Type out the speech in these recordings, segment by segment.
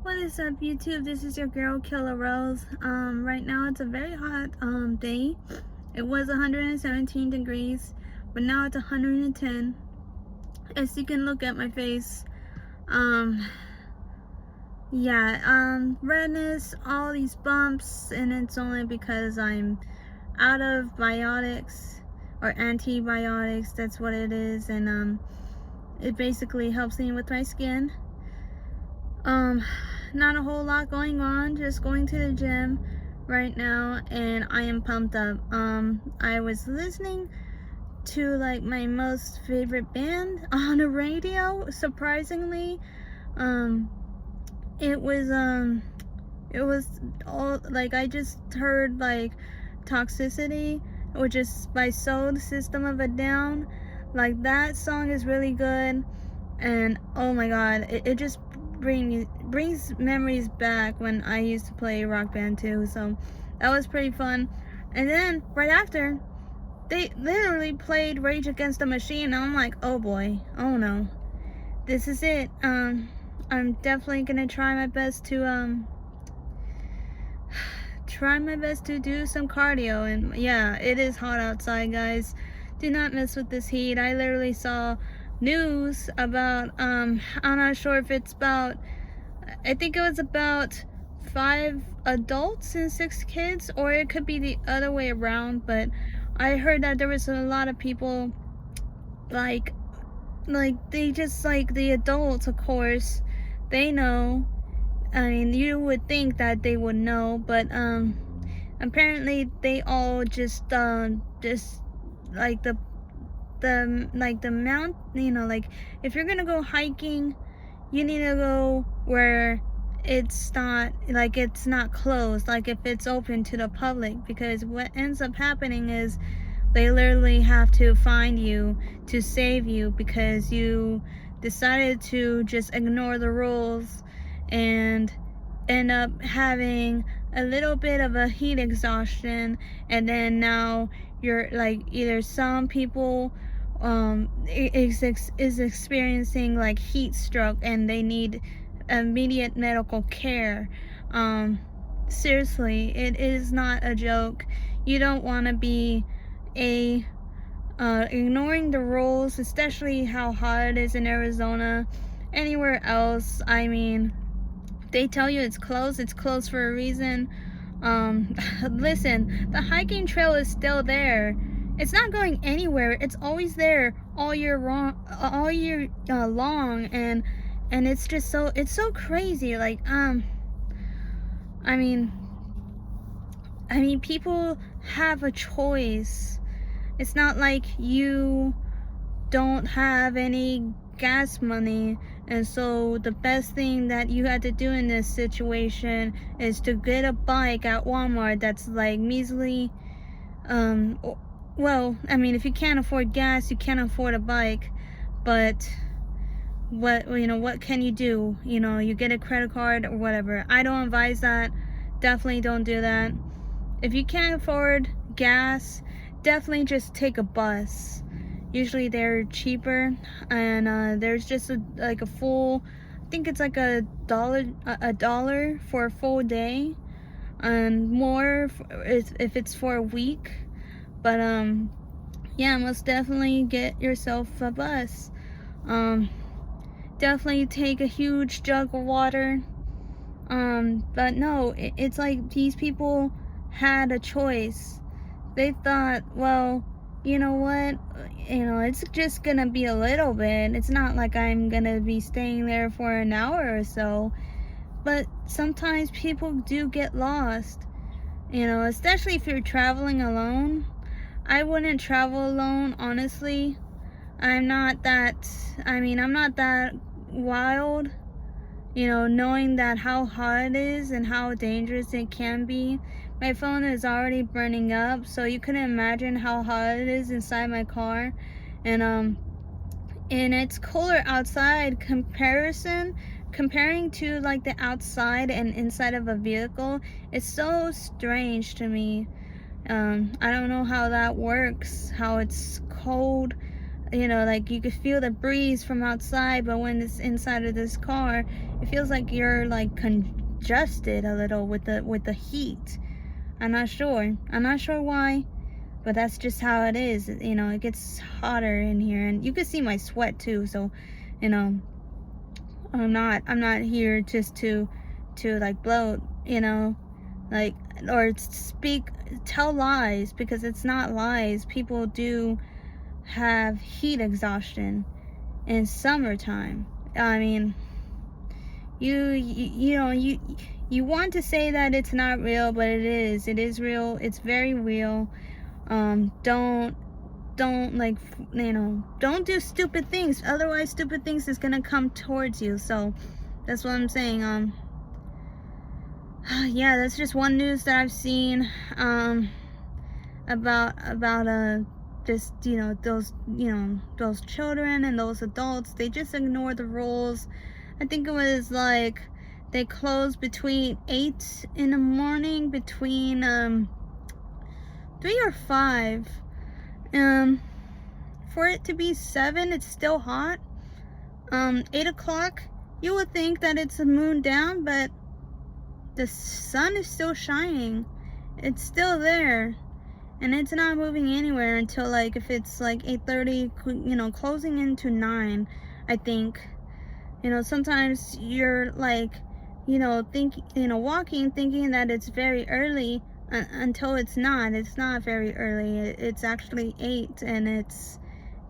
What is up, YouTube? This is your girl Killer Rose. Right now it's a very hot day. It was 117 degrees, but now it's 110. As you can look at my face, um, redness, all these bumps, and it's only because I'm out of biotics or antibiotics. That's what it is, and it basically helps me with my skin. Not a whole lot going on, just going to the gym right now, and I am pumped up. I was listening to like my most favorite band on the radio, surprisingly. Um, it was all like, I just heard like Toxicity, which is by Soul System of a Down. Like, that song is really good, and oh my god, it just brings memories back when I used to play Rock Band too. So that was pretty fun. And then right after, they literally played Rage Against the Machine, and I'm like, oh boy, oh no, this is it. I'm definitely gonna try my best to do some cardio. And yeah, it is hot outside, guys. Do not mess with this heat. I literally saw news about I'm not sure if it's about, I think it was about 5 adults and 6 kids, or it could be the other way around, but I heard that there was a lot of people like they just, like, the adults, of course, they know. I mean, you would think that they would know, but apparently they all just like the mount, you know, like, if you're gonna go hiking, you need to go where it's not, like, it's not closed, like if it's open to the public, because what ends up happening is they literally have to find you to save you because you decided to just ignore the rules and end up having a little bit of a heat exhaustion. And then now you're like, either some people is experiencing like heat stroke and they need immediate medical care. Seriously, it is not a joke. You don't want to be ignoring the rules, especially how hot it is in Arizona. Anywhere else, I mean, they tell you it's closed for a reason. Listen, the hiking trail is still there. It's not going anywhere. It's always there all year long, and it's just it's so crazy. Like, I mean, people have a choice. It's not like you don't have any gas money, and so the best thing that you had to do in this situation is to get a bike at Walmart that's like measly. Well, I mean, if you can't afford gas, you can't afford a bike, but what can you do? You get a credit card or whatever. I don't advise that. Definitely don't do that. If you can't afford gas, definitely just take a bus. Usually they're cheaper, and there's just like a full, I think it's like a dollar for a full day, and more if it's for a week. But yeah, most definitely get yourself a bus. Definitely take a huge jug of water. But no, it's like these people had a choice. They thought, well, you know what, it's just gonna be a little bit. It's not like I'm gonna be staying there for an hour or so. But sometimes people do get lost, especially if you're traveling alone. I wouldn't travel alone, honestly. I'm not that wild, knowing that how hot it is and how dangerous it can be. My phone is already burning up, so you can imagine how hot it is inside my car. And it's cooler outside comparing to like the outside and inside of a vehicle. It's so strange to me. I don't know how that works, how it's cold you know, like you could feel the breeze from outside, but when it's inside of this car, it feels like you're like congested a little with the heat. I'm not sure why, but that's just how it is. You know, it gets hotter in here, and you can see my sweat too. So, you know, I'm not here just to like bloat, you know, like, or tell lies, because it's not lies. People do have heat exhaustion in summertime. I mean, you know, you want to say that it's not real, but it is real. It's very real. Don't like, you know, don't do stupid things, otherwise stupid things is gonna come towards you. So that's what I'm saying. Yeah, that's just one news that I've seen about just, you know, those children and those adults. They just ignore the rules. I think it was like they closed between 8 in the morning, between 3 or 5. For it to be 7, it's still hot. 8 o'clock, you would think that it's a moon down, but the sun is still shining. It's still there, and it's not moving anywhere until, like, if it's like 8:30, you know, closing into 9, I think. You know, sometimes you're like, you know, walking, thinking that it's very early, until it's not. It's not very early. It's actually 8, and it's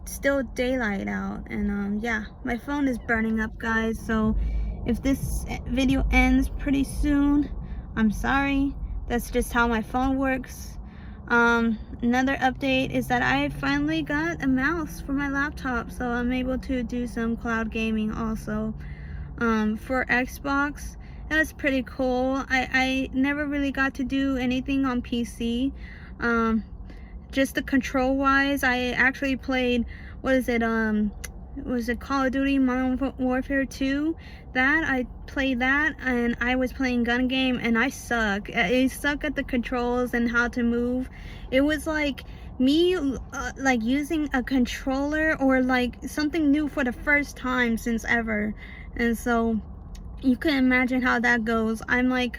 still daylight out. And yeah, my phone is burning up, guys. So if this video ends pretty soon, I'm sorry. That's just how my phone works. Another update is that I finally got a mouse for my laptop, so I'm able to do some cloud gaming also. For Xbox, that was pretty cool. I never really got to do anything on PC. Just the control wise, I actually played, was it Call of Duty Modern Warfare 2? That I played that, and I was playing gun game, and I suck. I suck at the controls and how to move. It was like me like using a controller, or like something new for the first time since ever. And so you can imagine how that goes. I'm like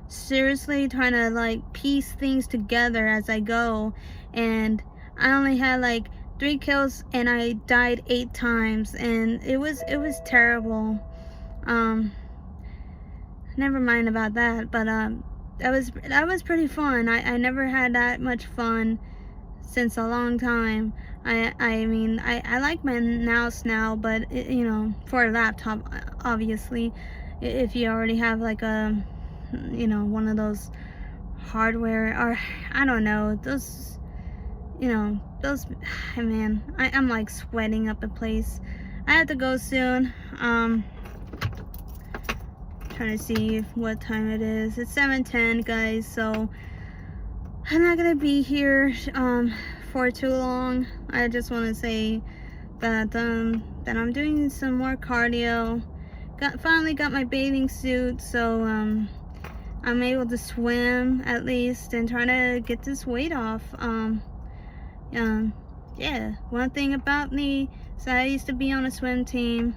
seriously trying to like piece things together as I go, and I only had like 3 kills, and I died 8 times, and it was terrible. Never mind about that, but that was pretty fun. I never had that much fun since a long time. I mean, I like my mouse now, but you know, for a laptop, obviously, if you already have like a, you know, one of those hardware, or I don't know, those, you know, those, man, I'm like sweating up a place. I have to go soon. Trying to see what time it is. It's 7:10, guys, so I'm not gonna be here for too long. I just want to say that I'm doing some more cardio. Finally got my bathing suit, so I'm able to swim at least and trying to get this weight off. Yeah, one thing about me is I used to be on a swim team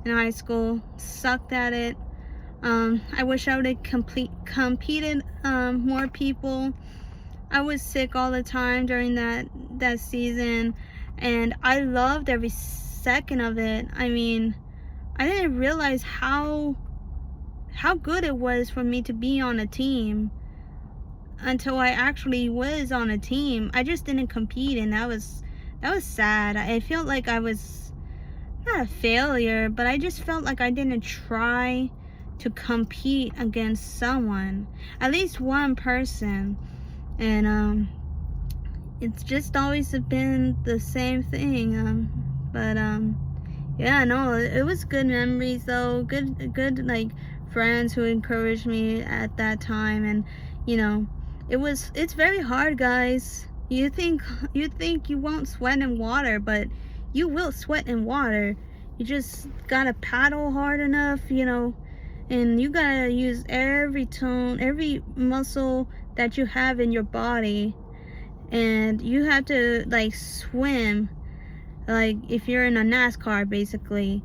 in high school. Sucked at it. I wish I would have competed more people. I was sick all the time during that season, and I loved every second of it. I mean, I didn't realize how good it was for me to be on a team until I actually was on a team. I just didn't compete, and that was sad. I felt like I was not a failure, but I just felt like I didn't try to compete against someone, at least one person. And it's just always been the same thing. But yeah, no, it was good memories though. Good like friends who encouraged me at that time. And you know, it's very hard, guys. You think you won't sweat in water, but you will sweat in water. You just gotta paddle hard enough, you know, and you gotta use every tone, every muscle that you have in your body, and you have to like swim like if you're in a NASCAR basically,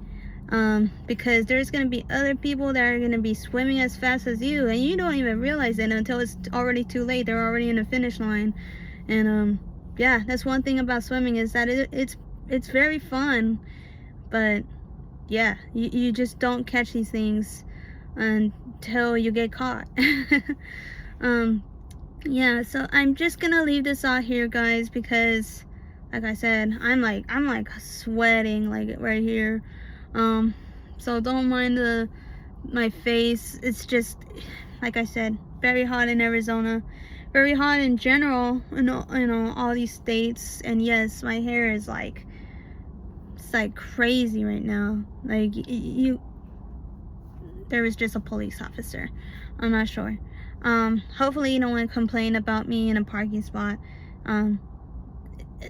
because there's gonna be other people that are gonna be swimming as fast as you, and you don't even realize it until it's already too late. They're already in the finish line. And yeah, that's one thing about swimming, is that it's very fun, but yeah, you just don't catch these things until you get caught. Yeah, so I'm just gonna leave this out here, guys, because like I said, I'm like sweating like right here. So don't mind my face. It's just, like I said, very hot in Arizona, very hot in general in all these states. And yes, my hair is like, it's like crazy right now. Like there was just a police officer, I'm not sure. Hopefully no one complained about me in a parking spot.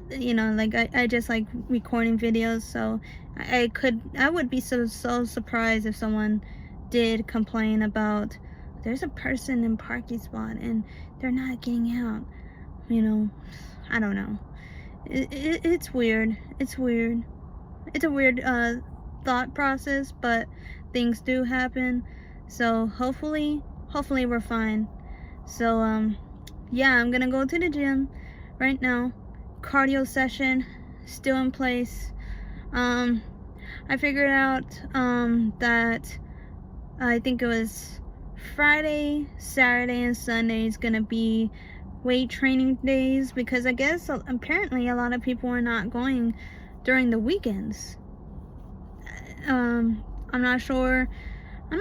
You know, like I just like recording videos, so I would be so surprised if someone did complain about, there's a person in parking spot and they're not getting out. You know, I don't know. It's weird. It's weird. It's a weird thought process, but things do happen. So hopefully we're fine. So yeah, I'm gonna go to the gym right now. Cardio session still in place. I figured out that I think it was Friday, Saturday, and Sunday is gonna be weight training days, because I guess apparently a lot of people are not going during the weekends. I'm not sure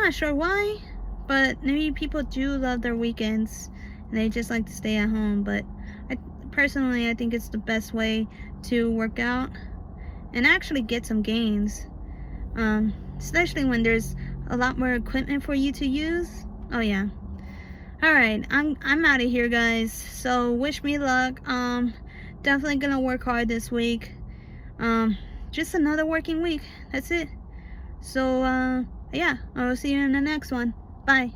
why, but maybe people do love their weekends and they just like to stay at home. But personally, I think it's the best way to work out and actually get some gains, especially when there's a lot more equipment for you to use. Oh yeah. All right, I'm out of here, guys. So wish me luck. Definitely gonna work hard this week. Just another working week. That's it. So yeah, I'll see you in the next one. Bye.